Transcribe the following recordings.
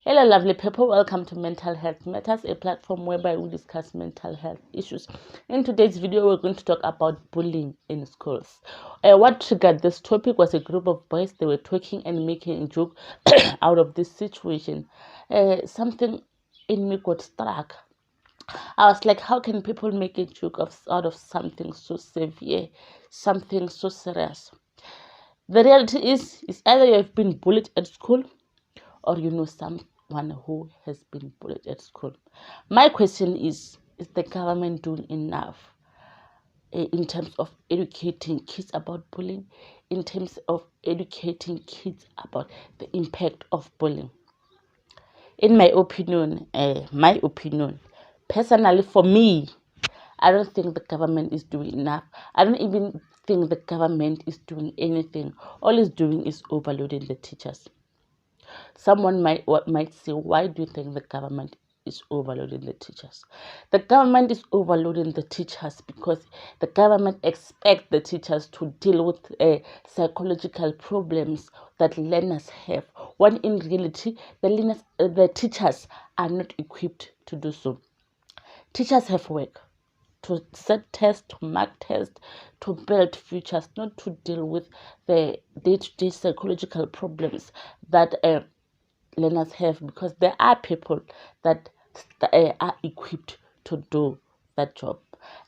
Hello, lovely people. Welcome to Mental Health Matters, a platform whereby we discuss mental health issues. In today's video, we're going to talk about bullying in schools. What triggered this topic was a group of boys. They were talking and making a joke out of this situation. Something in me got struck. I was like, how can people make a joke out of something so severe, something so serious? The reality is either you have been bullied at school or you know someone who has been bullied at school. My question is the government doing enough in terms of educating kids about bullying, in terms of educating kids about the impact of bullying? In my opinion, personally for me, I don't think the government is doing enough. I don't even think the government is doing anything. All it's doing is overloading the teachers. Someone might say, why do you think the government is overloading the teachers? The government is overloading the teachers because the government expects the teachers to deal with psychological problems that learners have, when in reality the teachers are not equipped to do so. Teachers have work to set tests, to mark tests, to build futures, not to deal with the day-to-day psychological problems that learners have, because there are people that are equipped to do that job.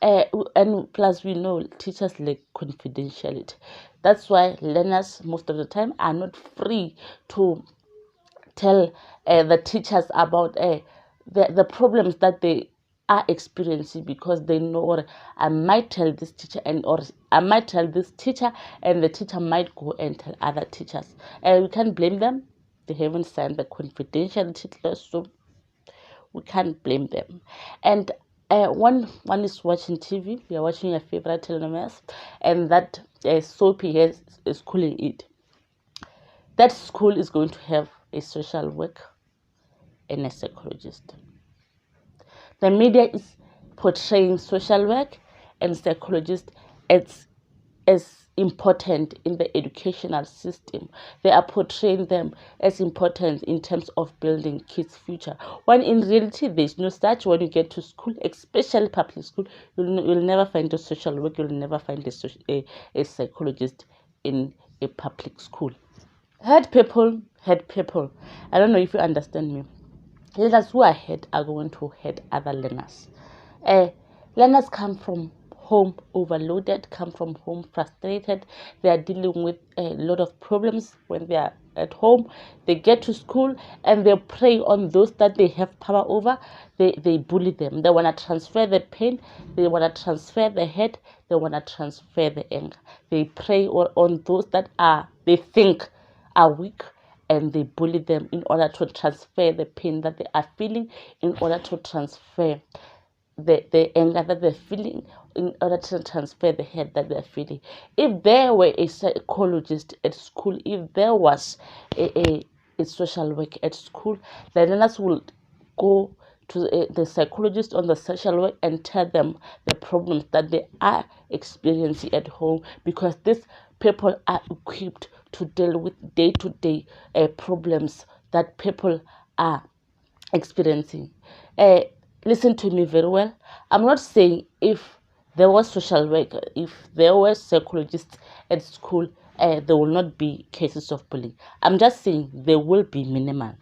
And plus, we know teachers lack confidentiality. That's why learners most of the time are not free to tell the teachers about the problems that they are experiencing, because they know, or I might tell this teacher or I might tell this teacher, and the teacher might go and tell other teachers. We can't blame them. They haven't signed the confidentiality clause, so we can't blame them. And when one is watching TV, we are watching your favorite telenovela, and that soapy is schooling it. That school is going to have a social worker and a psychologist. The media is portraying social work and psychologist as important in the educational system. They are portraying them as important in terms of building kids' future, when in reality there's no such. When you get to school, especially public school, you'll never find a social worker, you'll never find a psychologist in a public school. Hurt people. I don't know if you understand me. Learners who are hurt are going to hurt other learners. Learners come from home overloaded, come from home frustrated. They are dealing with a lot of problems when they are at home. They get to school and they prey on those that they have power over. They bully them. They want to transfer the pain. They want to transfer the hate. They want to transfer the anger. They prey on those that they think are weak, and they bully them in order to transfer the pain that they are feeling, in order to transfer the anger that they're feeling, in order to transfer the hate that they're feeling. If there were a psychologist at school, if there was a social work at school, the learners would go to the psychologist on the social work and tell them the problems that they are experiencing at home, because these people are equipped to deal with day-to-day problems that people are experiencing. Listen to me very well. I'm not saying if there was social work, if there were psychologists at school, there will not be cases of bullying. I'm just saying there will be minimal.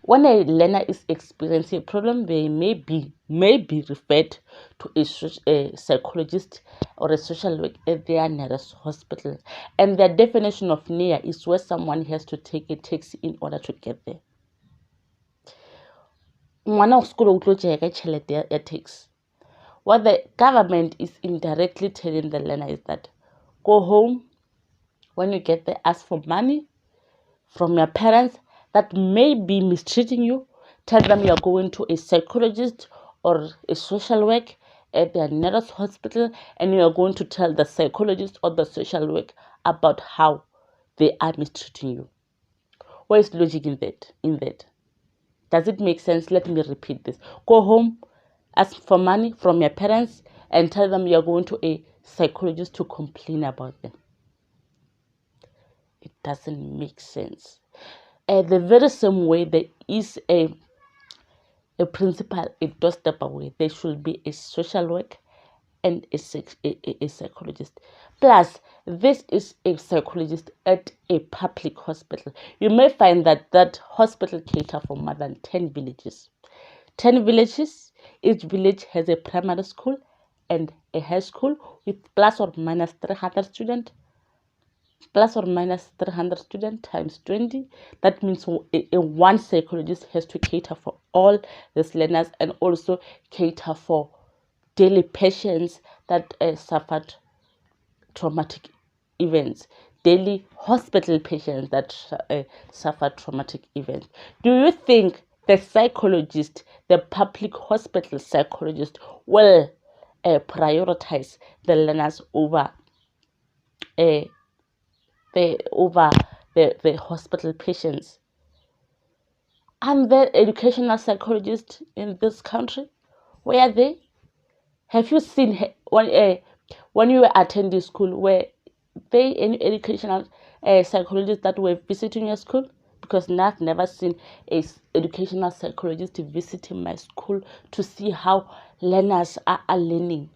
When a learner is experiencing a problem, they may be referred to a psychologist or a social worker at their nearest hospital. And the definition of near is where someone has to take a taxi in order to get there. Ngwana wa sekolo o tlo tšea ka tšhelete ya taxi. What the government is indirectly telling the learner is that go home. When you get there, ask for money from your parents that may be mistreating you. Tell them you are going to a psychologist or a social worker at their nearest hospital, and you are going to tell the psychologist or the social worker about how they are mistreating you. Where is logic in that? Does it make sense? Let me repeat this. Go home, ask for money from your parents, and tell them you are going to a psychologist to complain about them. It doesn't make sense. The very same way there is a principal, it does step away. There should be a social worker and a psychologist. Plus, this is a psychologist at a public hospital. You may find that that hospital cater for more than 10 villages. 10 villages, each village has a primary school and a high school with plus or minus 300 students. Plus or minus 300 students times 20. That means one psychologist has to cater for all these learners and also cater for daily patients that suffered traumatic events, daily hospital patients that suffered traumatic events. Do you think the psychologist, the public hospital psychologist, will prioritize the learners over uh, the hospital patients? And the educational psychologists in this country, where are they? Have you seen when you were attending school, were they any educational psychologists that were visiting your school? Because I've never seen a educational psychologist visiting my school to see how learners are learning.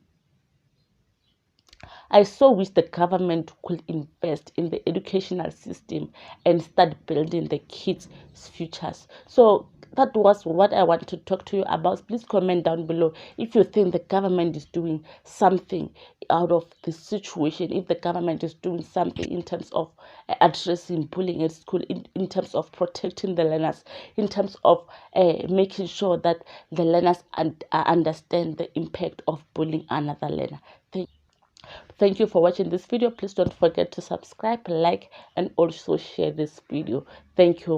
I so wish the government could invest in the educational system and start building the kids' futures. So that was what I want to talk to you about. Please comment down below if you think the government is doing something out of this situation, if the government is doing something in terms of addressing bullying at school, in terms of protecting the learners, in terms of making sure that the learners understand the impact of bullying another learner. Thank you for watching this video. Please don't forget to subscribe, like, and also share this video. Thank you.